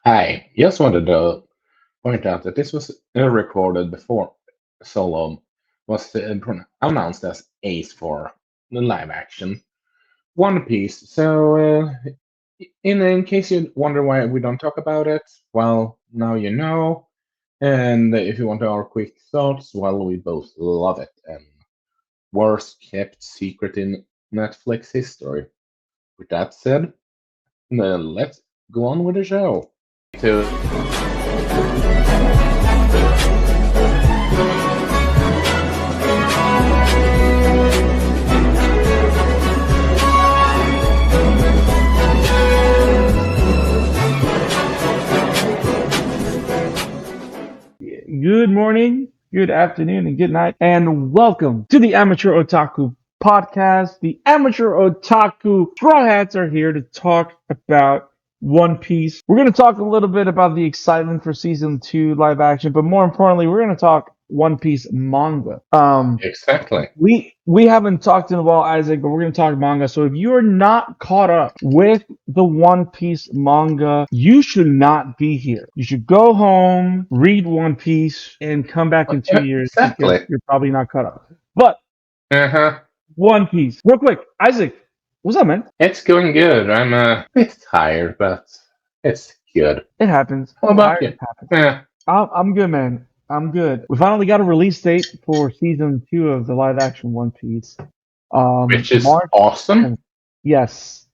I just wanted to point out that this was recorded before Solo was announced as Ace for the live action One Piece. So, in case you wonder why we don't talk about it, well, now you know. And if you want our quick thoughts, well, we both love it. And worst kept secret in Netflix history. With that said, let's go on with the show. To Good morning, good afternoon, and good night, and welcome to the Amateur Otaku podcast. The Amateur Otaku Straw Hats are here to talk about One Piece. We're going to talk a little bit about the excitement for season 2 live action, but more importantly, we're going to talk One Piece manga. exactly. We haven't talked in a while, Isaac, but we're going to talk manga. So if you're not caught up with the One Piece manga, you should not be here. You should go home, read One Piece, and come back in 2 years because Exactly. you're probably not caught up. But Uh-huh. One Piece, real quick, Isaac, what's up, man? It's going good. I'm a bit tired, but it's good. It happens. How about Tired you? happens. Yeah. I'm good, man. I'm good. We finally got a release date for season 2 of the live action One Piece. Which is March awesome. 10th. Yes.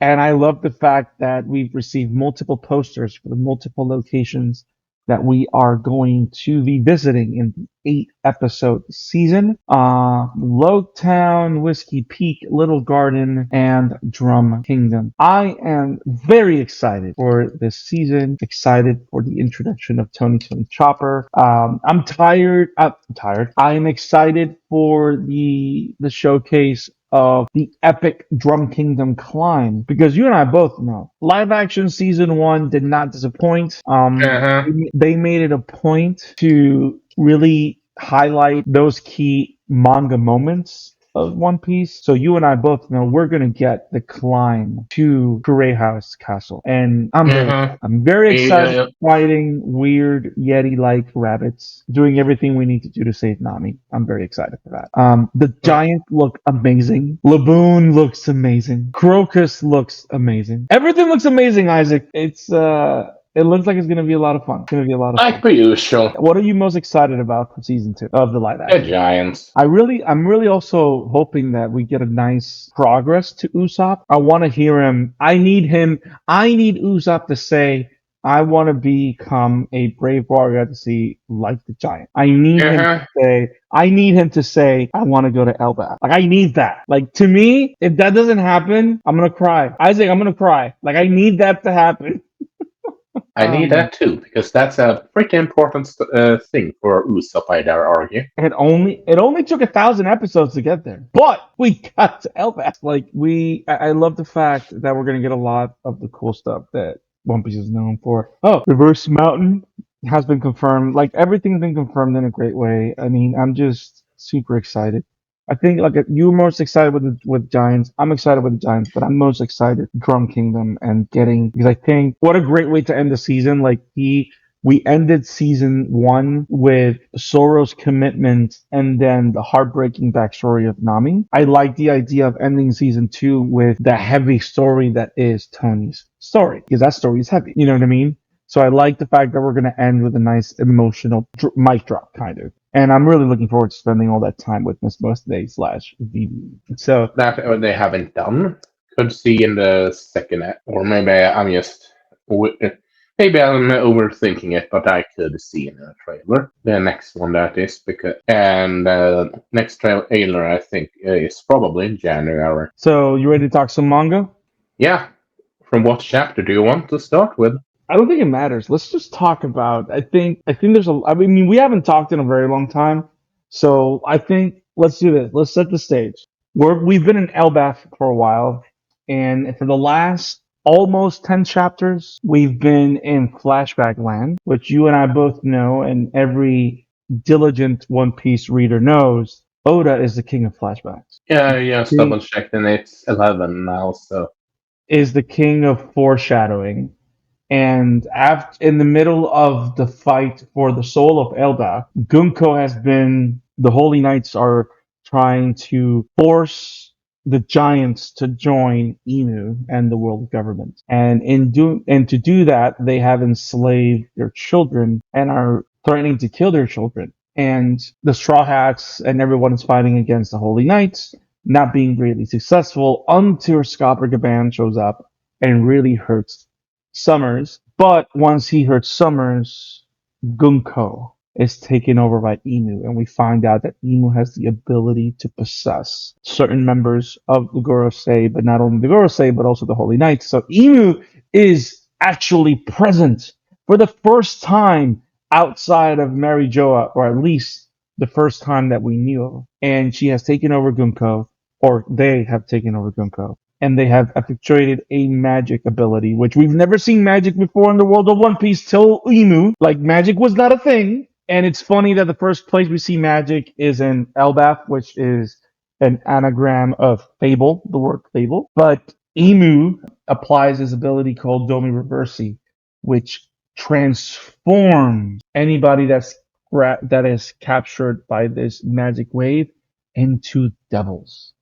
And I love the fact that we've received multiple posters for the multiple locations that we are going to be visiting in the 8-episode season. Loketown, Whiskey Peak, Little Garden, and Drum Kingdom. I am very excited for this season, excited for the introduction of Tony Chopper. I'm tired. I am excited for the showcase of the epic Drum Kingdom climb because you and I both know live action season 1 did not disappoint. Uh-huh. They made it a point to really highlight those key manga moments of One Piece. So you and I both know we're gonna get the climb to Kure House Castle, and Uh-huh. I'm very excited. Yeah. Fighting weird Yeti-like rabbits, doing everything we need to do to save Nami. I'm very excited for that. The giants look amazing. Laboon looks amazing. Crocus looks amazing. Everything looks amazing, Isaac. It looks like it's going to be a lot of fun. It's going to be a lot of Like fun. per usual. What are you most excited about for season 2 of the live The action? Giants. I'm really also hoping that we get a nice progress to Usopp. I want to hear him. I need Usopp to say, I want to become a brave warrior to see like the giant. I need him Uh-huh. to say, I want to go to Elbaf. Like, I need that. Like, to me, if that doesn't happen, I'm going to cry. Isaac, I'm going to cry. Like, I need that to happen. I need that too, because that's a pretty important thing for Usopp, I dare argue. It only took 1,000 episodes to get there, but we got to Elbaf. Like I love the fact that we're gonna get a lot of the cool stuff that One Piece is known for. Oh, Reverse Mountain has been confirmed. Like everything's been confirmed in a great way. I mean, I'm just super excited. I think like you're most excited with Giants. I'm excited with the Giants, but I'm most excited Drum Kingdom and getting because I think what a great way to end the season. Like we ended season 1 with Zoro's commitment and then the heartbreaking backstory of Nami. I like the idea of ending season 2 with the heavy story that is Tony's story because that story is heavy. You know what I mean? So I like the fact that we're going to end with a nice emotional mic drop kind of. And I'm really looking forward to spending all that time with Miss Day / Vivi. So That they haven't done. Could see in the second, or maybe maybe I'm overthinking it, but I could see in the trailer. The next one that is because, and next trailer I think is probably in January. So you ready to talk some manga? Yeah. From what chapter do you want to start with? I don't think it matters. Let's just talk about. I think there's a. I mean, we haven't talked in a very long time, so I think let's do this. Let's set the stage. We've been in Elbaf for a while, and for the last almost 10 chapters, we've been in flashback land, which you and I both know, and every diligent One Piece reader knows. Oda is the king of flashbacks. Yeah, double checked, and it's 11 now. So Is the king of foreshadowing. And in the middle of the fight for the soul of Elbaf, Gunko has been, the Holy Knights are trying to force the giants to join Emu and the world government. And to do that, they have enslaved their children and are threatening to kill their children. And the Straw Hats and everyone is fighting against the Holy Knights, not being greatly successful until Scopper Gaban shows up and really hurts Summers. But once he hurts Summers, Gunko is taken over by Emu, and we find out that Emu has the ability to possess certain members of the Gorosei, but not only the Gorosei, but also the Holy Knights. So Emu is actually present for the first time outside of Mary Joa, or at least the first time that we knew of. And she has taken over Gunko, or they have taken over Gunko. And they have effectuated a magic ability, which we've never seen magic before in the world of One Piece till Emu. Like, magic was not a thing. And it's funny that the first place we see magic is in Elbaf, which is an anagram of fable, the word fable. But Emu applies his ability called Domi Reversi, which transforms anybody that is captured by this magic wave into devils.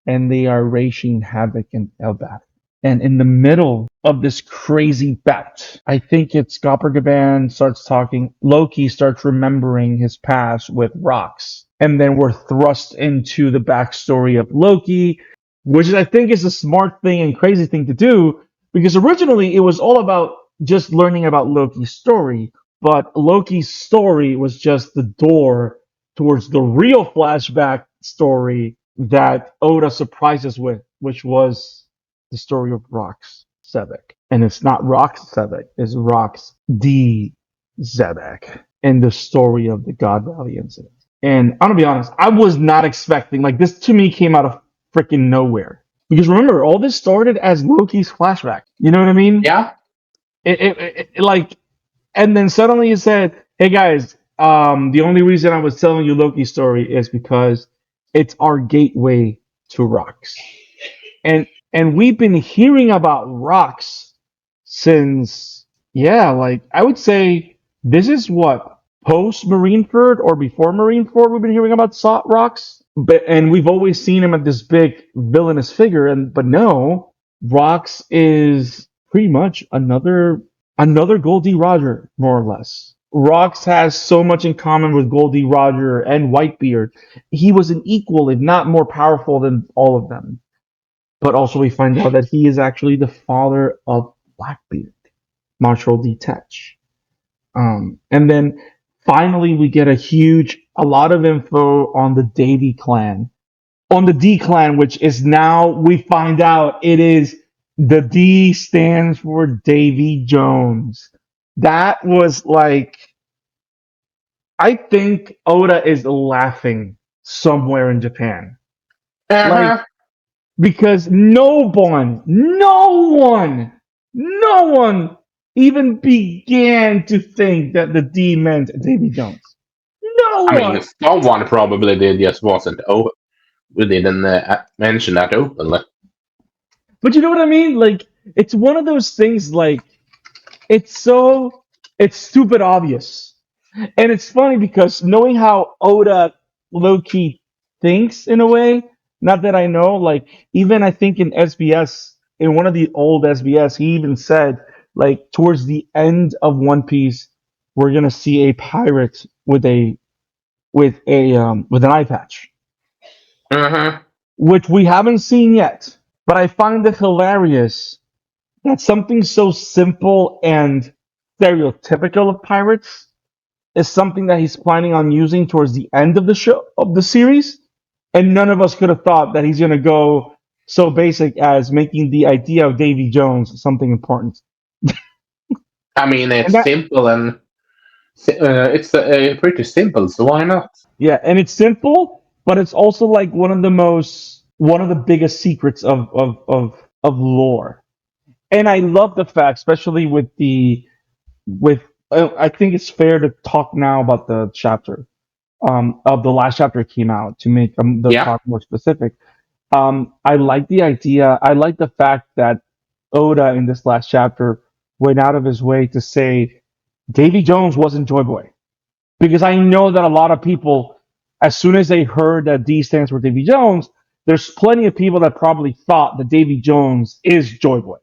And they are wreaking havoc in Elbaf. And in the middle of this crazy bet, I think it's Gopper Gaban starts talking, Loki starts remembering his past with rocks. And then we're thrust into the backstory of Loki, which I think is a smart thing and crazy thing to do, because originally it was all about just learning about Loki's story, but Loki's story was just the door towards the real flashback story that Oda surprised us with, which was the story of Rox Zebek. And it's not Rox Zebek, it's Rox D. Zebek, and the story of the God Valley incident. And I'm gonna be honest, I was not expecting, like, this to me came out of freaking nowhere. Because remember, all this started as Loki's flashback. You know what I mean? Yeah. Like, and then suddenly it said, hey guys, the only reason I was telling you Loki's story is because it's our gateway to rocks. And we've been hearing about rocks since, yeah, like, I would say this is what, post Marineford or before Marineford we've been hearing about rocks. And we've always seen him as this big villainous figure, but no, Rocks is pretty much another Goldie Roger, more or less. Rocks has so much in common with Goldie Roger and Whitebeard. He was an equal, if not more powerful than all of them. But also we find out that he is actually the father of Blackbeard, Marshal D. Tetch. And then finally we get a lot of info on the Davy clan. On the D clan, which is now, we find out it is, the D stands for Davy Jones. That was like, I think Oda is laughing somewhere in Japan. Like, Uh-huh. because no one even began to think that the D meant Davy Jones. No I mean, one. someone probably did, just wasn't. Oh, we didn't mention that openly. But you know what I mean? Like, it's one of those things, like, it's stupid obvious. And it's funny because knowing how Oda low-key thinks in a way, not that I know, like, even I think in SBS, in one of the old SBS, he even said, like, towards the end of One Piece, we're gonna see a pirate with an eye patch, Uh-huh. which we haven't seen yet. But I find it hilarious that something so simple and stereotypical of pirates is something that he's planning on using towards the end of the series, and none of us could have thought that he's going to go so basic as making the idea of Davy Jones something important. I mean, And it's that, simple and it's pretty simple, so why not? yeah, and it's simple, but it's also like one of the biggest secrets of lore. And I love the fact, especially with I think it's fair to talk now about the chapter of the last chapter came out to make the Yeah. talk more specific. I like the idea. I like the fact that Oda in this last chapter went out of his way to say Davy Jones wasn't Joy Boy. Because I know that a lot of people, as soon as they heard that D stands for Davy Jones, there's plenty of people that probably thought that Davy Jones is Joy Boy.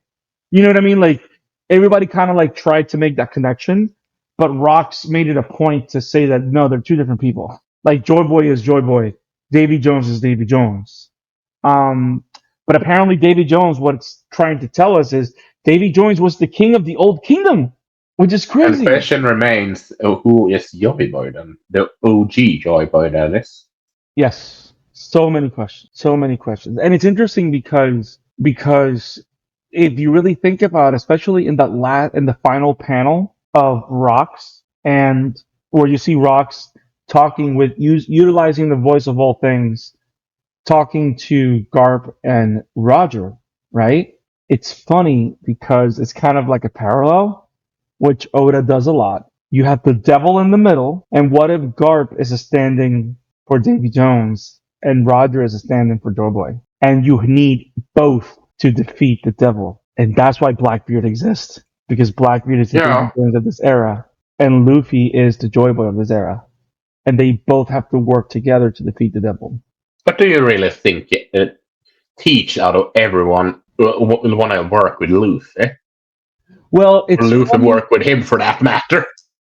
You know what I mean? Like everybody kind of like tried to make that connection, but Rox made it a point to say that no, they're two different people. Like Joy Boy is Joy Boy, Davy Jones is Davy Jones. Um, but apparently Davy Jones, what it's trying to tell us is Davy Jones was the king of the old kingdom, which is And the crazy. question remains, who is Joy Boy then? The OG Joy Boy, that is. Yes, so many questions, so many questions, and it's interesting because if you really think about, it, especially in in the final panel of Rox, and where you see Rox talking with utilizing the voice of all things, talking to Garp and Roger, right? It's funny because it's kind of like a parallel, which Oda does a lot. You have the devil in the middle, and what if Garp is a standing for Davy Jones and Roger is a standing for Doughboy? And you need both to defeat the devil. And that's why Blackbeard exists. Because Blackbeard is the Davy Yeah. Jones of this era, and Luffy is the Joy Boy of this era. And they both have to work together to defeat the devil. But do you really think Teach out of everyone will want to work with Luffy? Well, Or it's Luffy funny. work with him for that matter?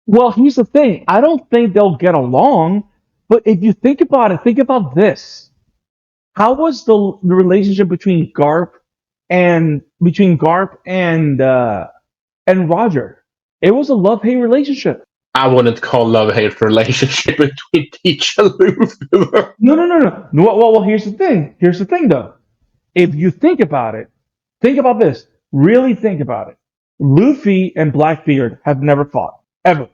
Well, here's the thing. I don't think they'll get along. But if you think about it, think about this. How was the relationship between Garp and Roger? It was a love-hate relationship. I wouldn't call love-hate relationship between Teach and Luffy. No. Well, here's the thing. Here's the thing, though. If you think about it, think about this. Really think about it. Luffy and Blackbeard have never fought ever.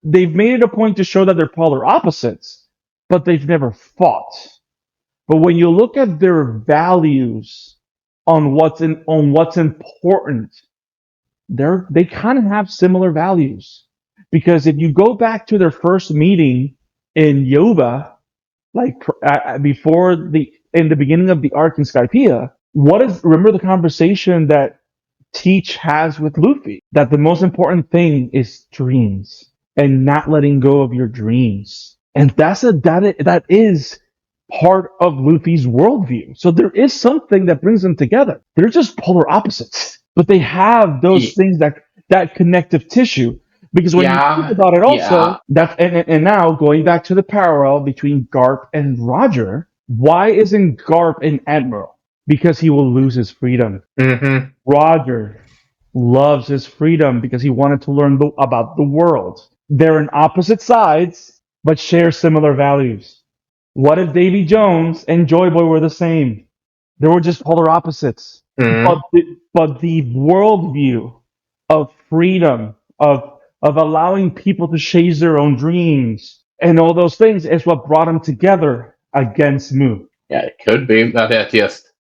They've made it a point to show that they're polar opposites, but they've never fought. But when you look at their values on what's important, they kind of have similar values. Because if you go back to their first meeting in Yoba, like in the beginning of the arc in Skypiea, remember the conversation that Teach has with Luffy? That the most important thing is dreams and not letting go of your dreams. And that is part of Luffy's worldview. So there is something that brings them together. They're just polar opposites, but they have those things that connective tissue. Because when you think about it, also and now going back to the parallel between Garp and Roger, why isn't Garp an admiral? Because he will lose his freedom. Mm-hmm. Roger loves his freedom because he wanted to learn about the world. They're on opposite sides, but share similar values. What if Davy Jones and Joy Boy were the same? They were just polar opposites. Mm-hmm. But the worldview of freedom, of allowing people to chase their own dreams, and all those things is what brought them together against Mu. Yeah, it could be that just.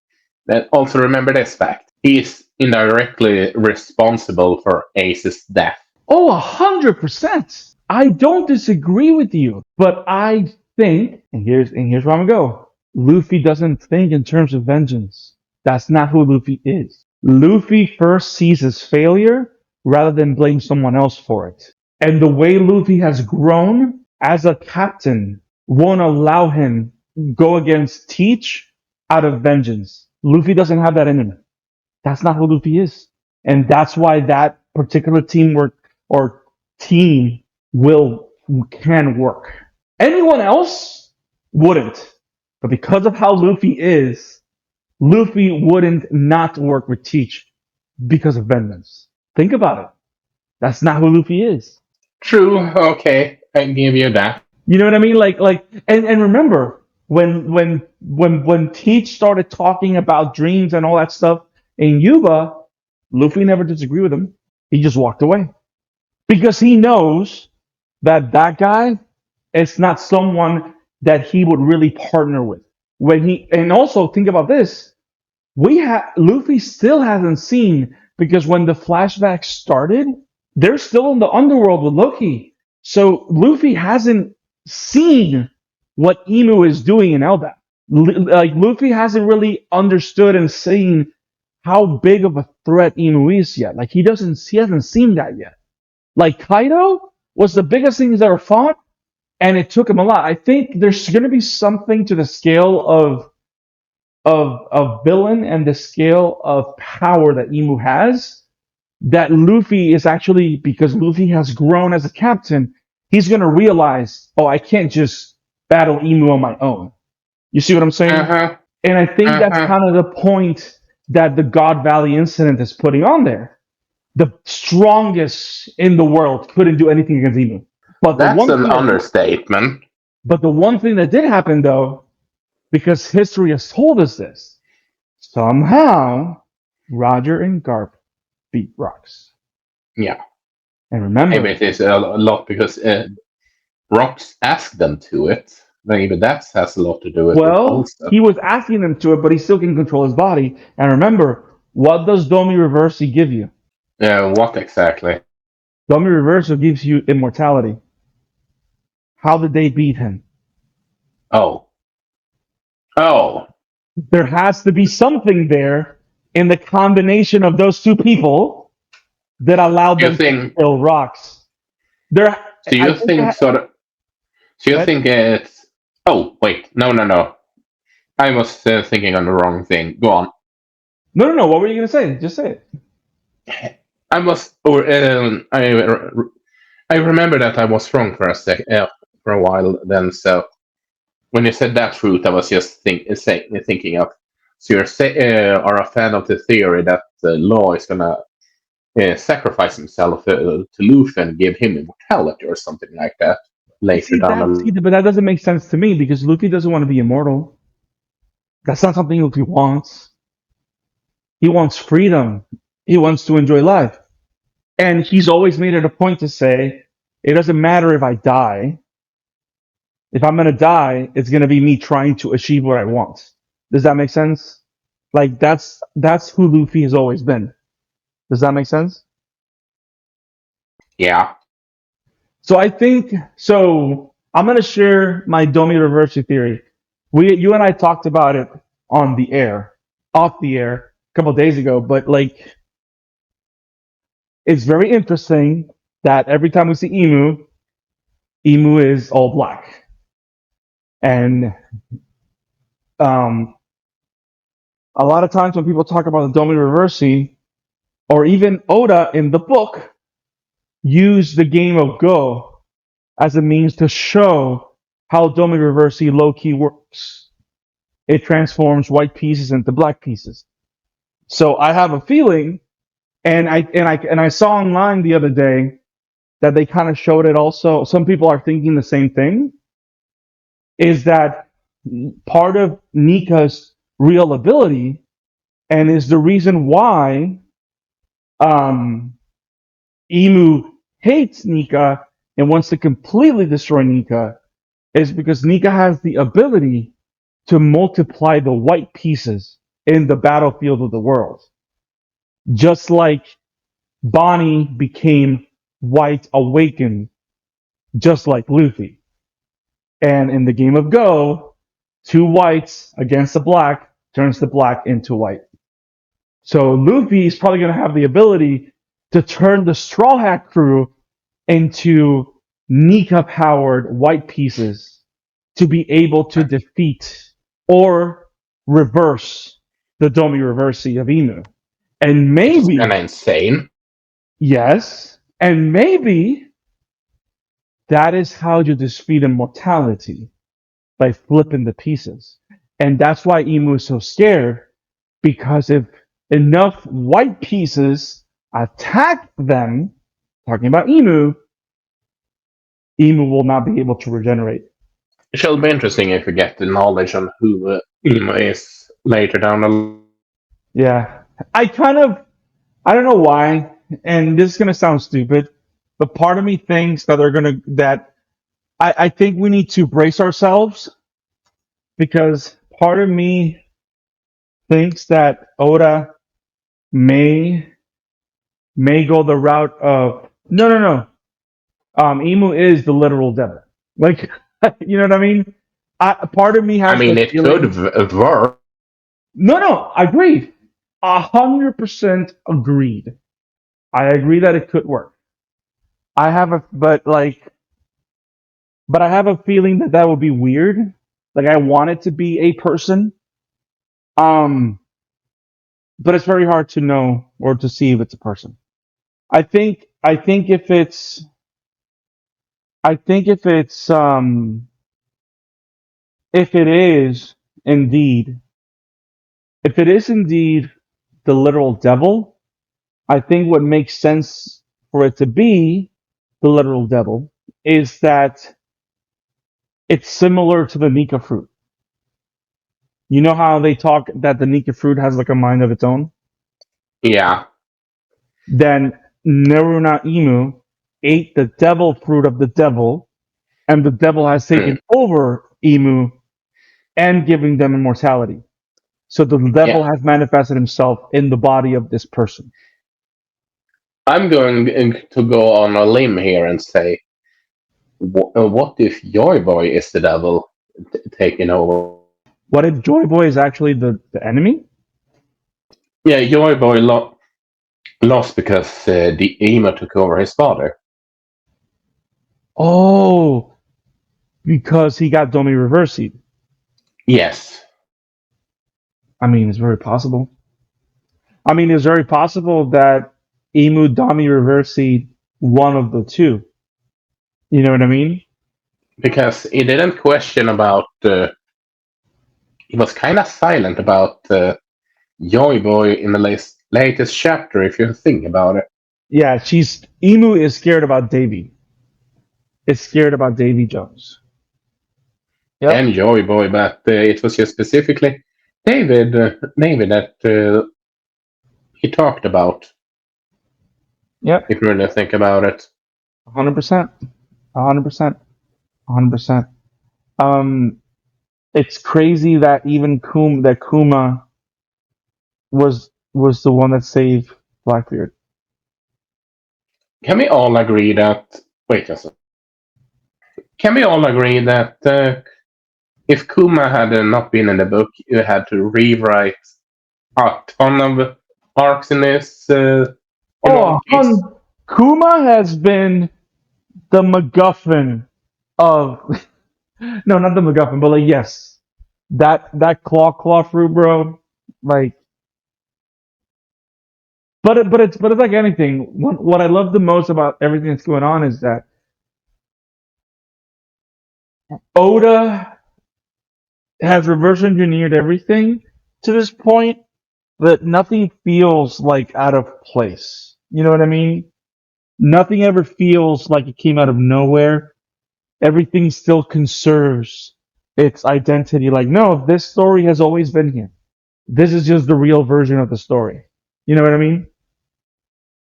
Then also remember this fact: he's indirectly responsible for Ace's death. Oh, 100%. I don't disagree with you, but I think, and here's where I'm gonna go. Luffy doesn't think in terms of vengeance. That's not who Luffy is. Luffy first sees his failure rather than blame someone else for it. And the way Luffy has grown as a captain won't allow him go against Teach out of vengeance. Luffy doesn't have that in him. That's not who Luffy is. And that's why that particular teamwork or team can work. Anyone else wouldn't. But because of how Luffy is, Luffy wouldn't not work with Teach because of vengeance. Think about it. That's not who Luffy is. True. Okay, I can give you that. You know what I mean? And remember when Teach started talking about dreams and all that stuff in Yuba, Luffy never disagreed with him. He just walked away because he knows that guy is not someone that he would really partner with. And also think about this, Luffy still hasn't seen, because when the flashback started, they're still in the underworld with Loki. So Luffy hasn't seen what Emu is doing in Elbaf. Luffy hasn't really understood and seen how big of a threat Emu is yet. Like he hasn't seen that yet. Like Kaido was the biggest thing he's ever fought, and it took him a lot. I think there's going to be something to the scale of villain and the scale of power that Emu has that Luffy is actually, because Luffy has grown as a captain, he's going to realize, oh, I can't just battle Emu on my own. You see what I'm saying? Uh-huh. And I think that's Uh-huh. kind of the point that the God Valley incident is putting on there. The strongest in the world couldn't do anything against Emu. But the That's one an thing that understatement. but the one thing that did happen though, because history has told us this, somehow Roger and Garp beat Rocks. Yeah. And remember, Maybe it is a lot because Rocks asked them to it. Maybe that has a lot to do with it well, also. he was asking them to it, but he still can control his body. And remember, what does Domi Reversi give you? What exactly? Domi Reverso gives you immortality. How did they beat him? Oh. Oh. There has to be something there in the combination of those two people that allowed You them to think? kill Rocks. There, Do I you think think that. sort of? Do you What? think it's? Oh wait, no. I was thinking on the wrong thing. Go on. No. What were you gonna say? Just say it. I was. Or I remember that I was wrong for for a while. Then so when you said that truth, I was just thinking of. So are a fan of the theory that Law is gonna sacrifice himself to Luffy and give him immortality or something like that later down the. But that doesn't make sense to me because Luffy doesn't want to be immortal. That's not something Luffy wants. He wants freedom. He wants to enjoy life. And he's always made it a point to say, it doesn't matter if I die. If I'm gonna die, it's gonna be me trying to achieve what I want. Does that make sense? Like that's who Luffy has always been. Does that make sense? Yeah. So I think so. I'm gonna share my Domi Reversi theory. You and I talked about it on the air, off the air, a couple of days ago. But like, it's very interesting that every time we see Emu is all black, and um, a lot of times when people talk about the Domi Reversi, or even Oda in the book, use the game of Go as a means to show how Domi Reversi low key works. It transforms white pieces into black pieces. So I have a feeling, and I saw online the other day that they kind of showed it also. Some people are thinking the same thing. Is that part of Nika's real ability, and is the reason why um, Emu hates Nika and wants to completely destroy Nika, is because Nika has the ability to multiply the white pieces in the battlefield of the world. Just like Bonnie became white awakened, just like Luffy. And in the game of Go, two whites against a black turns the black into white. So Luffy is probably going to have the ability to turn the Straw Hat crew into Nika powered white pieces to be able to defeat or reverse the Domi Reversi of Inu. And Which is kind maybe, of insane. yes, and maybe that is how you defeat immortality, by flipping the pieces. And that's why Emu is so scared, because if enough white pieces attack them, talking about Emu will not be able to regenerate. It shall be interesting if we get the knowledge on who Ema is later down the. Yeah. I don't know why, and this is gonna sound stupid, but part of me thinks that I think we need to brace ourselves, because part of me thinks that Oda may go the route of no. Emu is the literal devil. Like, you know what I mean? Part of me I has mean, the it could feeling. work. No, agreed. 100% agreed. I agree that it could work. I have a but I have a feeling that that would be weird. Like I want it to be a person. Um, but it's very hard to know or to see if it's a person. I think if it is indeed if it is indeed the literal devil, I think what makes sense for it to be the literal devil is that it's similar to the Nika fruit. You know how they talk that the Nika fruit has like a mind of its own? Yeah, Then Neruna Imu ate the devil fruit of the devil, and the devil has mm, taken over Imu and giving them immortality. So the yeah. devil has manifested himself in the body of this person. I'm going to go on a limb here and say, what if Joy Boy is the devil taking over? What if Joy Boy is actually the enemy? Yeah, Joy Boy lost because the emo took over his father. Oh, because he got Domi Reversied. Yes, I mean, it's very possible. I mean, it's very possible that Emu Domi Reversied one of the two. You know what I mean? because he didn't question about. He was kind of silent about Joy Boy in the latest chapter, if you think about it. Yeah, she's Emu is scared about Davy. Is scared about Davy Jones. Yep. And Joy Boy, but it was just specifically David that he talked about. Yep. If you really think about it. 100%. 100%. 100%. Um, it's crazy that even Kuma was the one that saved Blackbeard. Can we all agree that? Wait a second. Can we all agree that if Kuma had not been in the book, you had to rewrite a ton of arcs in One Oh, Piece? Kuma has been the MacGuffin of no, not the MacGuffin, but like yes, that claw fruit, bro. Like, but it's like anything. What I love the most about everything that's going on is that Oda has reverse engineered everything to this point that nothing feels like out of place. You know what I mean? Nothing ever feels like it came out of nowhere. Everything still conserves its identity. Like, no, this story has always been here. This is just the real version of the story. You know what I mean?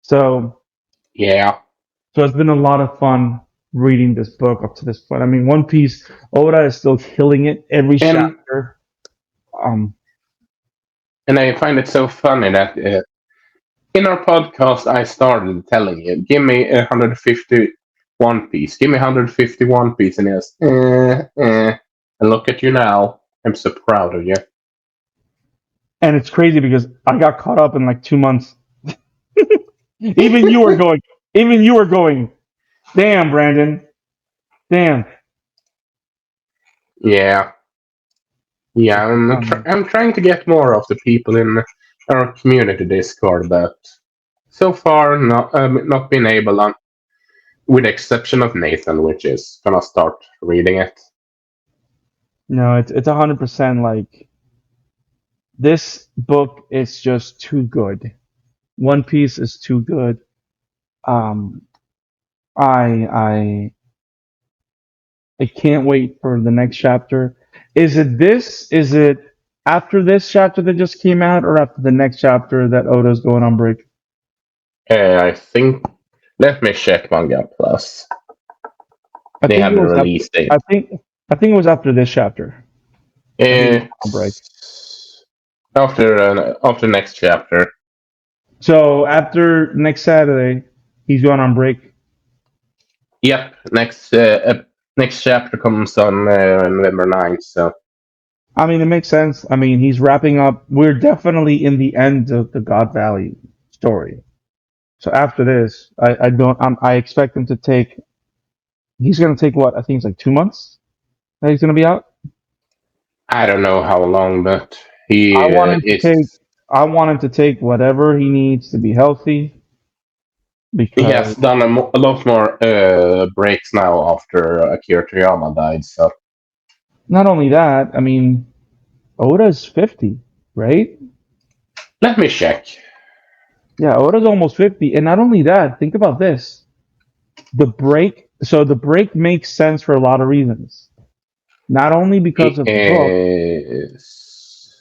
So, Yeah. so it's been a lot of fun reading this book up to this point. I mean, One Piece, Oda is still killing it every And chapter. Um, and I find it so funny that in our podcast I started telling you, give me 150 One Piece, give me 150 One Piece, and yes, and look at you now. I'm so proud of you. and it's crazy because I got caught up in like 2 months. Even you were going, even you were going, damn, Brandon, damn. Yeah. Yeah, Um, I'm trying to get more of the people in our community Discord, but so far not been able, with the exception of Nathan, which is gonna start reading it. no, it's 100% like this book is just too good. One Piece is too good. Um, I I I can't wait for the next chapter. Is it this? Is it after this chapter that just came out, or after the next chapter that Oda's going on break? I think. Let me check Manga Plus. I They think it have a was after. release date. I think it was after this chapter. I think he's on break. It's after next chapter. So after next Saturday, he's going on break. Yep, next chapter comes on November 9th. So I mean, it makes sense. I mean, he's wrapping up. We're definitely in the end of the God Valley story. So after this, I don't. I expect him to take. He's gonna take what? I think it's like 2 months that he's gonna be out. I don't know how long, but I he want him to is. take. I want him to take whatever he needs to be healthy He because has done a lot more breaks now after Akira Toriyama died. So not only that. I mean, Oda's 50, right? let me check. Yeah, Oda's almost 50, and not only that. Think about this. The break. So the break makes sense for a lot of reasons. Not only because He of the book. is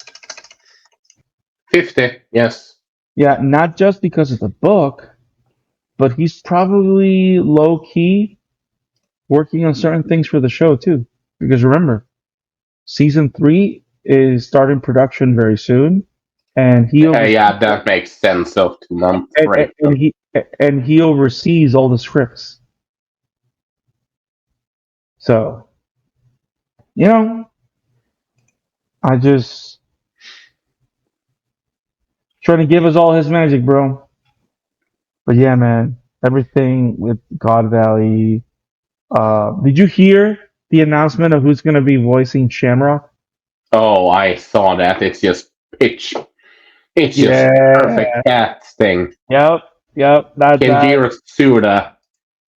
50. Yes. Yeah, not just because of the book, but he's probably low key working on certain things for the show too. Because remember, season 3 is starting production very soon, and he oversees Yeah, that makes sense of 2 month break. and he oversees all the scripts. So you know, I just trying to give us all his magic, bro. But yeah, man, everything with God Valley. Did you hear the announcement of who's going to be voicing Shamrock? Oh, I saw that. It's just pitch. It's just perfect Yeah. casting. Yep. Yep. That. Kenjiro Tsuda,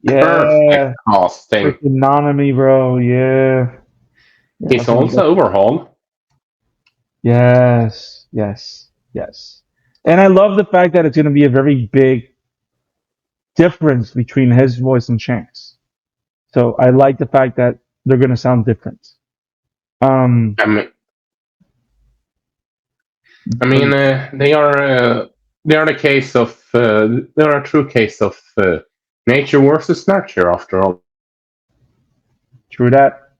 perfect Yeah. casting. Freaking Nanami, bro. Yeah. Yeah. He's also overhauled. Yes. Yes. Yes. And I love the fact that it's going to be a very big difference between his voice and Shank's. So I like the fact that they're going to sound different. Um. I mean, But they are the case of they are a true case of nature versus nurture. After all, true that.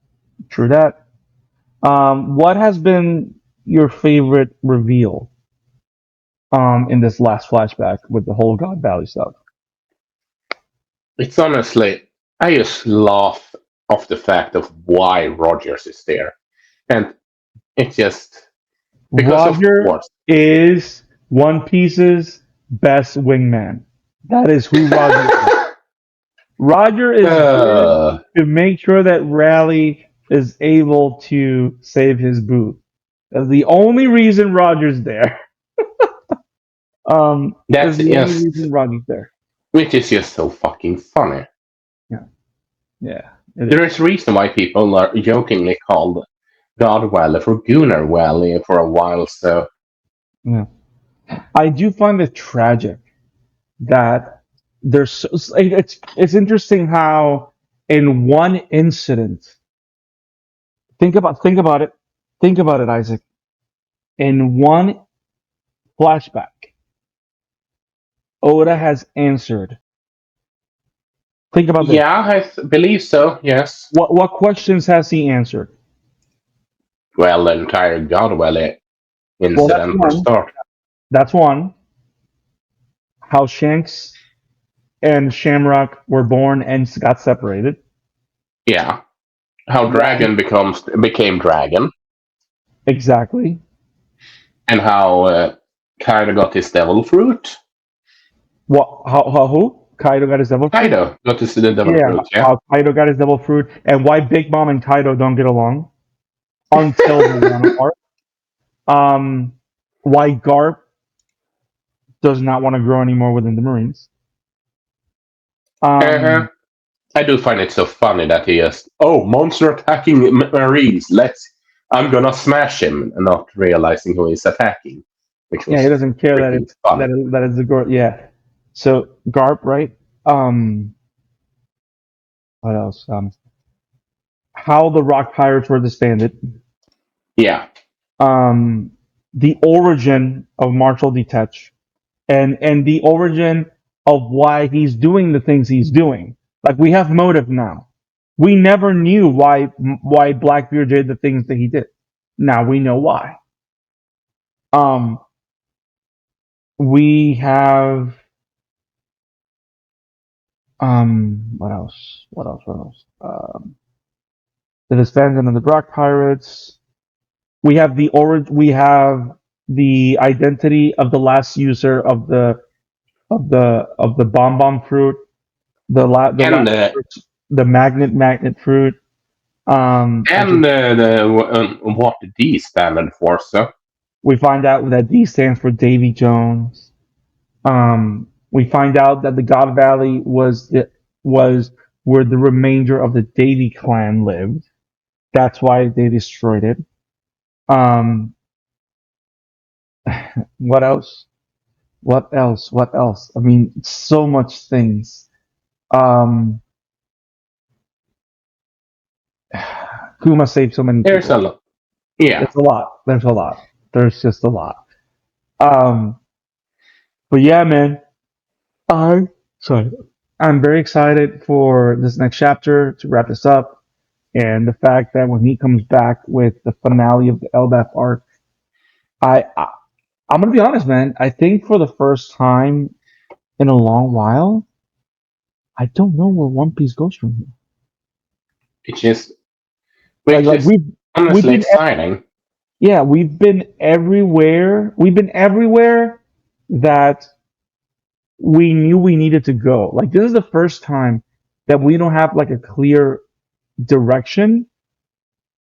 True that. What has been your favorite reveal in this last flashback with the whole God Valley stuff? it's honestly I just laugh off the fact of why Rogers is there, and it's just because of Roger course. is One Piece's best wingman. That is who Roger is. Roger is there uh, to make sure that Raleigh is able to save his booth. That's the only reason Roger's there. That's that's the only just reason Roger's there. which is just so fucking funny. Yeah, yeah, it There is. is a reason why people are jokingly called God Valley for Gunnar Valley for a while. So Yeah. I do find it tragic that there's it's interesting how in one incident think about it, Isaac. In one flashback, Oda has answered. Think about this. yeah, believe so. Yes. What questions has he answered? Well, the entire God Valley Well, that's incident for one. start. That's one. How Shanks and Shamrock were born and got separated. Yeah, how Why? Dragon became Dragon, Exactly. and how Kaido got his devil fruit. What? How who? Kaido got his devil fruit. Kaido got his the devil Yeah. fruit. Yeah. How Kaido got his devil fruit, and why Big Mom and Kaido don't get along until the Wano arc. Um, why Garp does not want to grow anymore within the Marines. Uh-huh. Um, I do find it so funny that he is, oh, monster attacking Marines. I'm gonna smash him, and not realizing who he's attacking, which yeah, he was doesn't care that freaking it's funny. that is the girl. Yeah. So Garp, right? What else? How the Rock Pirates were disbanded. Yeah. Um, the origin of Marshall Detach, and the origin of why he's doing the things he's doing. Like we have motive now. We never knew why Blackbeard did the things that he did. Now we know why. Um, we have what else? What else? What else? The disbandment of the Rock Pirates. We have we have the identity of the last user of the bomb fruit, the and last fruit, the magnet fruit. Which is, what the D standard for. So we find out that D stands for Davy Jones. We find out that the God Valley was where the remainder of the Davy clan lived. That's why they destroyed it. Um, what else? What else? What else? I mean, so much things. Um, Kuma saved so many there's a people. lot. Yeah, It's a lot. There's a lot. There's just a lot. Um, but yeah, man, I sorry. I'm very excited for this next chapter to wrap this up, and the fact that when he comes back with the finale of the Elbaf arc, I I'm gonna be honest, man. I think for the first time in a long while, I don't know where One Piece goes from here. which is Like which like is we've honestly been exciting. yeah, we've been everywhere. We've been everywhere that we knew we needed to go. Like this is the first time that we don't have like a clear direction.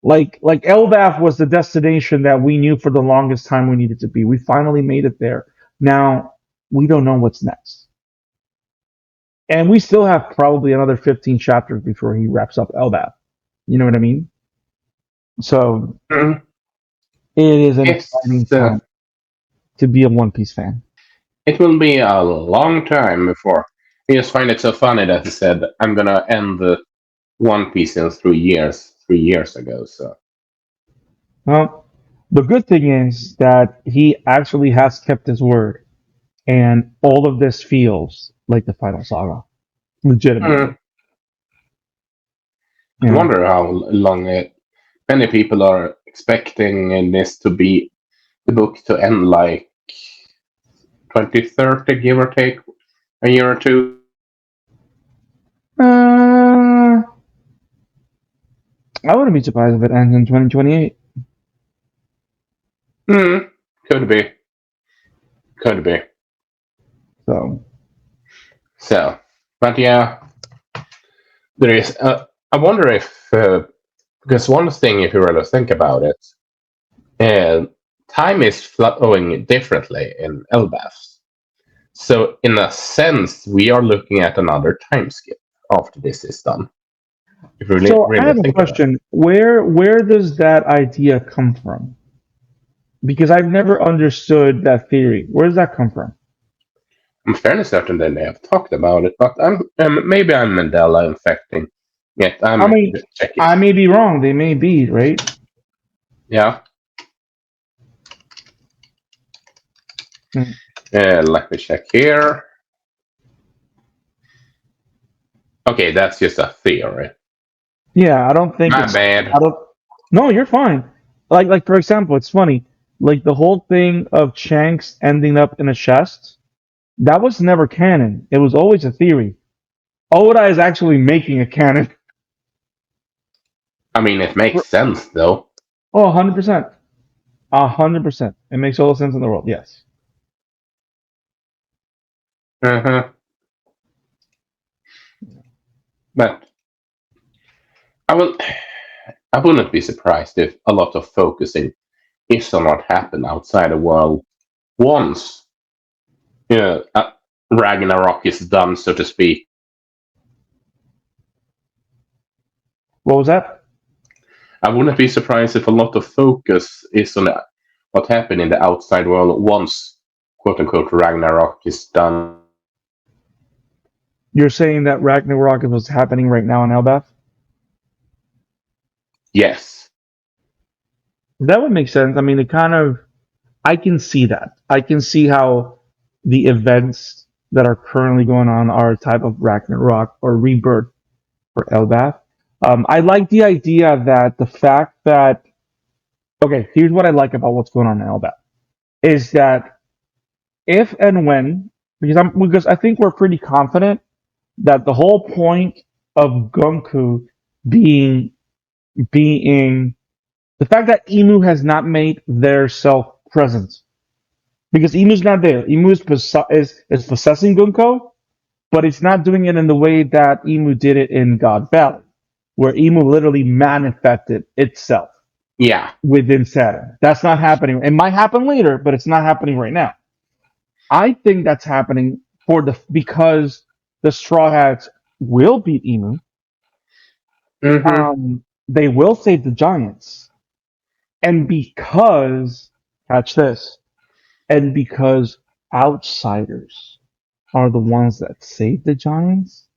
Like Elbaf was the destination that we knew for the longest time we needed to be. We finally made it there. Now we don't know what's next. And we still have probably another 15 chapters before he wraps up Elbaf. You know what I mean? So Mhm. it is an exciting It's time to be a One Piece fan. it will be a long time before. I just find it so funny that he said, "I'm gonna end the One Piece in 3 years." 3 years ago, so Well, the good thing is that he actually has kept his word, and all of this feels like the final saga, legitimately. mm, You I know, wonder how long many people are expecting this to be the book to end like 2030, give or take a year or two. uh, I wouldn't be surprised if it ends in 2028. Hmm, could be, could be. So, So, but yeah, there is. I wonder if because one thing, if you really think about it, uh, time is flowing differently in Elbaf. So, in a sense, we are looking at another time skip after this is done. If you really, so I really have a think about it. question. Where does that idea come from? Because I've never understood that theory. Where does that come from? I'm fairly certain that they have talked about it, but maybe I'm Mandela infecting. Yet I I'm mean, checking. I may be wrong. They may be, right? Yeah. Mm. Let me check here. Okay, that's just a theory. Yeah, I don't think My it's. I bad. don't. No, you're fine. Like for example, it's funny. Like the whole thing of Shanks ending up in a chest. That was never canon. It was always a theory. Oda is actually making a canon. I mean, it makes sense though. Oh, 100%. 100%. It makes all the sense in the world. Yes. Uh-huh. But I will. I wouldn't be surprised if a lot of focusing is on what happened outside the world once Ragnarok is done, so to speak. What was that? I wouldn't be surprised if a lot of focus is on what happened in the outside world once, quote unquote, Ragnarok is done. You're saying that Ragnarok is what's happening right now in Elbaf? Yes. That would make sense. I mean, it kind of. I can see that. I can see how the events that are currently going on are a type of Ragnarok or rebirth for Elbaf. I like the idea that the fact that okay, here's what I like about what's going on in Elbaf is that if and when because I think we're pretty confident that the whole point of Gunku being being The fact that Emu has not made their self present because Emu's not there. Emu is possessing Gunko, but it's not doing it in the way that Emu did it in God Valley, where Emu literally manifested itself Yeah. within Saturn. That's not happening. It might happen later, but it's not happening right now. I think that's happening because the Straw Hats will beat Emu. Mm-hmm. They will save the Giants, and because catch this, and because outsiders are the ones that save the Giants,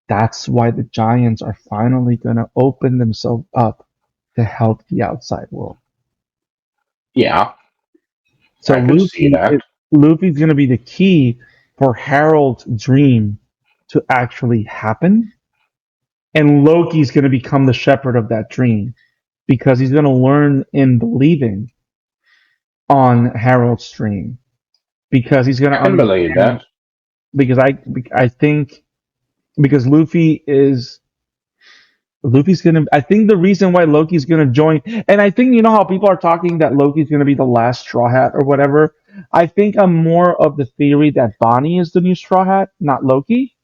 that's why the Giants are finally going to open themselves up to help the outside world. Yeah. So I could see that. Luffy's going to be the key for Harold's dream to actually happen, and Loki's going to become the shepherd of that dream because he's going to learn in believing on Harold's dream because he's going I to can believe understand that. because I think because Luffy's gonna. I think the reason why Loki's gonna join, and I think you know how people are talking that Loki's gonna be the last Straw Hat or whatever. I think I'm more of the theory that Bonnie is the new Straw Hat, not Loki.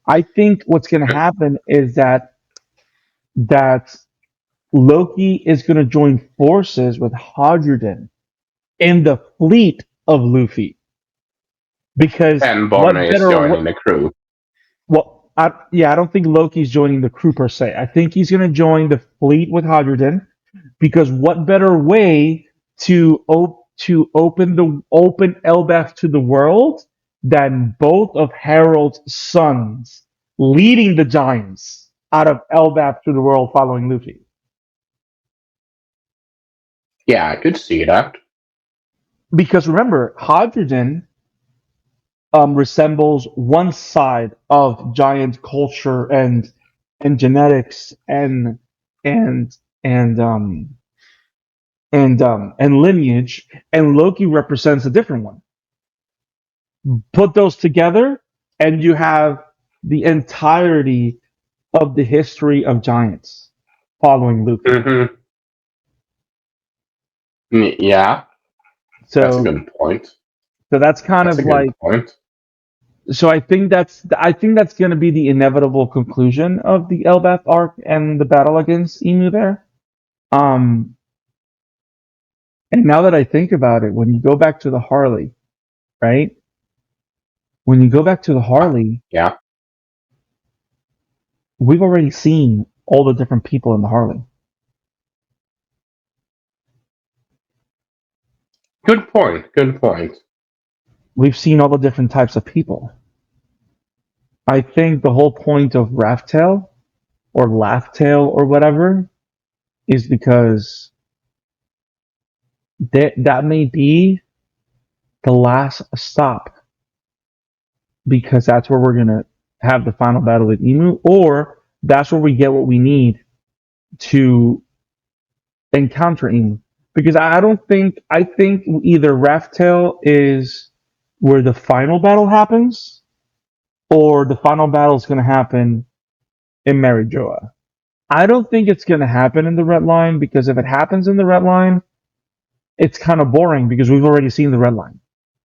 I think what's gonna happen is that Loki is gonna join forces with Hodgdon in the fleet of Luffy because And what Bonnie is better? joining the crew. Well, I don't think Loki's joining the crew per se. I think he's gonna join the fleet with Hodgdon because what better way to open Elbaf to the world than both of Harold's sons leading the giants out of Elbaf to the world following Luffy? Yeah, I could see that. Because remember, Hodgdon resembles one side of giant culture and genetics and and um and lineage, and Loki represents a different one. Put those together, and you have the entirety of the history of giants following Luffy. Mm-hmm. Yeah, that's a So, good point. so that's kind That's a of good like. point. So I think that's going to be the inevitable conclusion of the Elbaf arc and the battle against Emu there. Um, and now that I think about it, when you go back to the Harley, right? When you go back to the Harley, Yeah, we've already seen all the different people in the Harley. good point. Good point. We've seen all the different types of people. I think the whole point of Raftail or Laugh-Tail or whatever is because that may be the last stop because that's where we're gonna have the final battle with Emu, or that's where we get what we need to encounter Emu. Because I don't think I think either Raftail is where the final battle happens, or the final battle is gonna happen in Marijoa. I don't think it's gonna happen in the red line because if it happens in the red line, it's kind of boring because we've already seen the red line.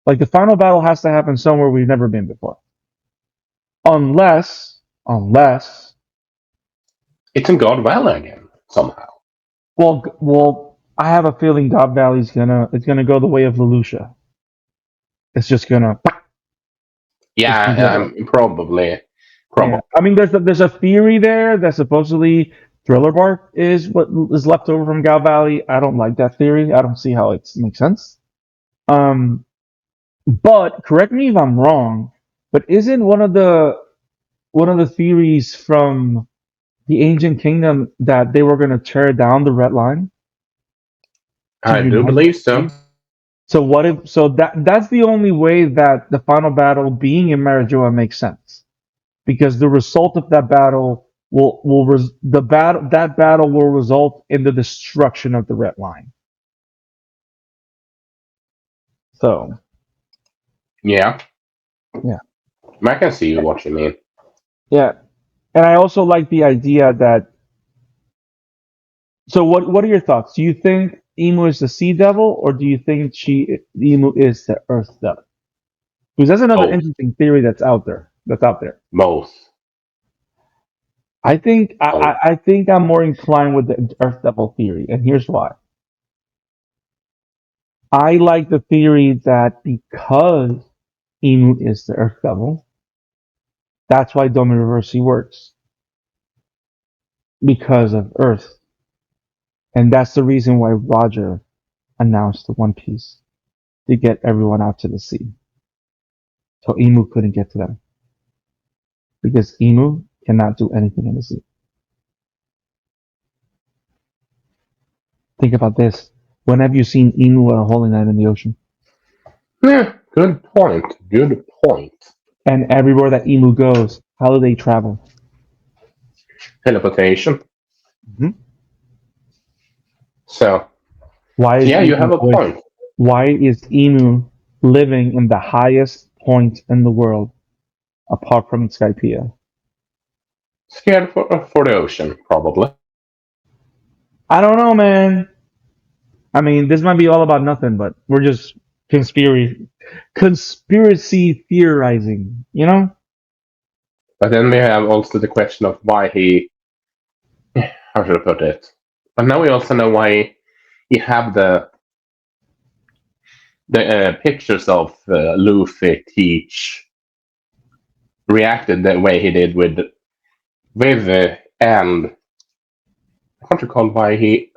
Like the final battle has to happen somewhere we've never been before. Unless, It's in God Valley again, somehow. well, I have a feeling God Valley's it's gonna go the way of Lelouch. It's just gonna, it's gonna Yeah, go. probably. Yeah, Probably. I mean, there's a theory there that supposedly Thriller Bark is what is left over from God Valley. I don't like that theory. I don't see how it makes sense. Um, but correct me if I'm wrong. But isn't one of the theories from the Ancient Kingdom that they were going to tear down the Red Line to I do unite believe the so. cities? So what if? So that's the only way that the final battle being in Marijoa makes sense because the result of that battle the battle that battle will result in the destruction of the Red Line. So Yeah, yeah, I can see what you mean. yeah, and I also like the idea that So what are your thoughts? Do you think Emu is the sea devil, or do you think Emu is the earth devil? Because that's another Both. interesting theory that's out there. That's out there. Both. I think Both. I think I'm more inclined with the earth devil theory, and here's why. I like the theory that because Emu is the earth devil, that's why Domireverse works because of Earth, and that's the reason why Roger announced the One Piece to get everyone out to the sea. So Emu couldn't get to them because Emu cannot do anything in the sea. Think about this. When have you seen Emu at a holy night in the ocean? Yeah, good point. Good point. And everywhere that Emu goes, how do they travel? Teleportation. Hmm. So, Why is yeah, you have Emu a point. Why is Emu living in the highest point in the world apart from Skypiea? Scared for the ocean, probably. I don't know, man. I mean, this might be all about nothing, but we're just conspiracy theorizing, you know? But then we have also the question of why he. How should I put it? But now we also know why he have the pictures of Luffy Teach reacted the way he did with and I can't recall why he.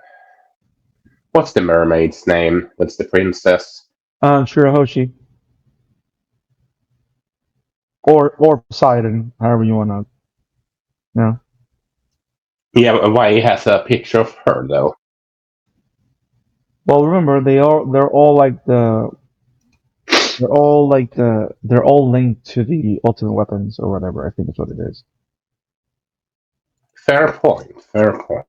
What's the mermaid's name? That's the princess. Shirahoshi or Poseidon, however you want to, you know. Yeah, why he has a picture of her though. Well, remember they're all linked to the ultimate weapons or whatever. I think is what it is. Fair point. Fair point.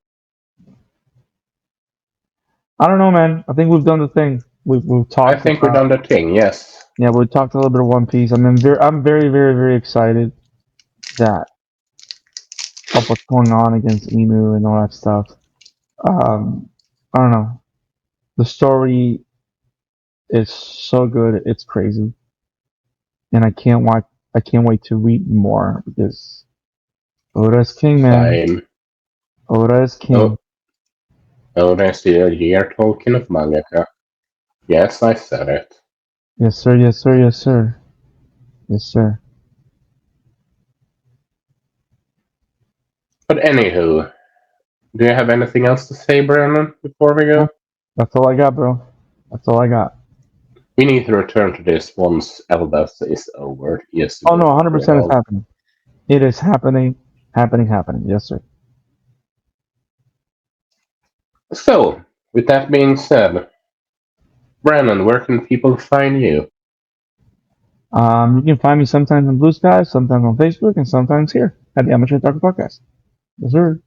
I don't know, man. I think we've done the thing. We've I talked think we've about done the thing. Yes. yeah, we talked a little bit of One Piece. I mean, I'm very very very excited that of what's going on against Emu and all that stuff. I don't know. The story is so good, it's crazy, and I can't wait to read more because Oda is king, man. Same. Oda is king. Oh, oh, that's the year Tolkien of manga. Yes, I said it. Yes, sir. Yes, sir. Yes, sir. Yes, sir. But anywho, do you have anything else to say, Brandon, before we Huh? go? That's all I got, bro. That's all I got. We need to return to this once Elbaf is over. Yes, Oh no, go 100% is well. happening. It is happening, happening, happening. Yes, sir. So, with that being said, Brandon, where can people find you? You can find me sometimes on Blue Sky, sometimes on Facebook, and sometimes here at the Amateur Otaku Podcast. Yes, sir.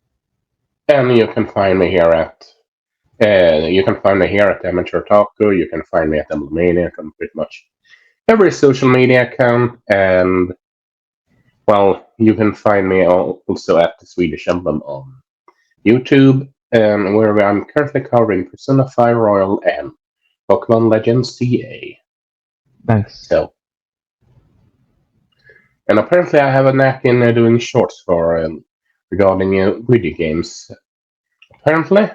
And you can find me here at Amateur Otaku. You can find me at Emblemaniac on pretty much every social media account. And well, you can find me also at the Swedish Emblem on YouTube, where I'm currently covering Persona 5 Royal and Pokemon Legends CA. Nice. So, and apparently I have a knack in doing shorts for regarding video games. Apparently,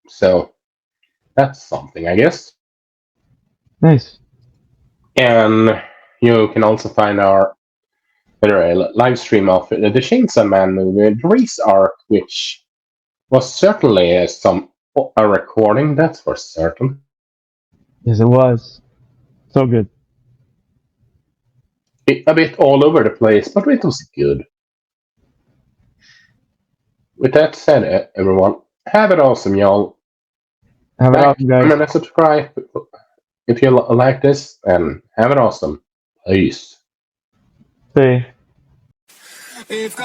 so that's something, I guess. Nice. And you can also find our live stream of the Chainsaw Man movie, Grease Arc, which was certainly a recording, that's for certain. Yes, it was. So good. A bit all over the place, but it was good. With that said, everyone, have it awesome, y'all. Have it awesome, guys. Remember to subscribe if you like this, and have it awesome. Peace. See. If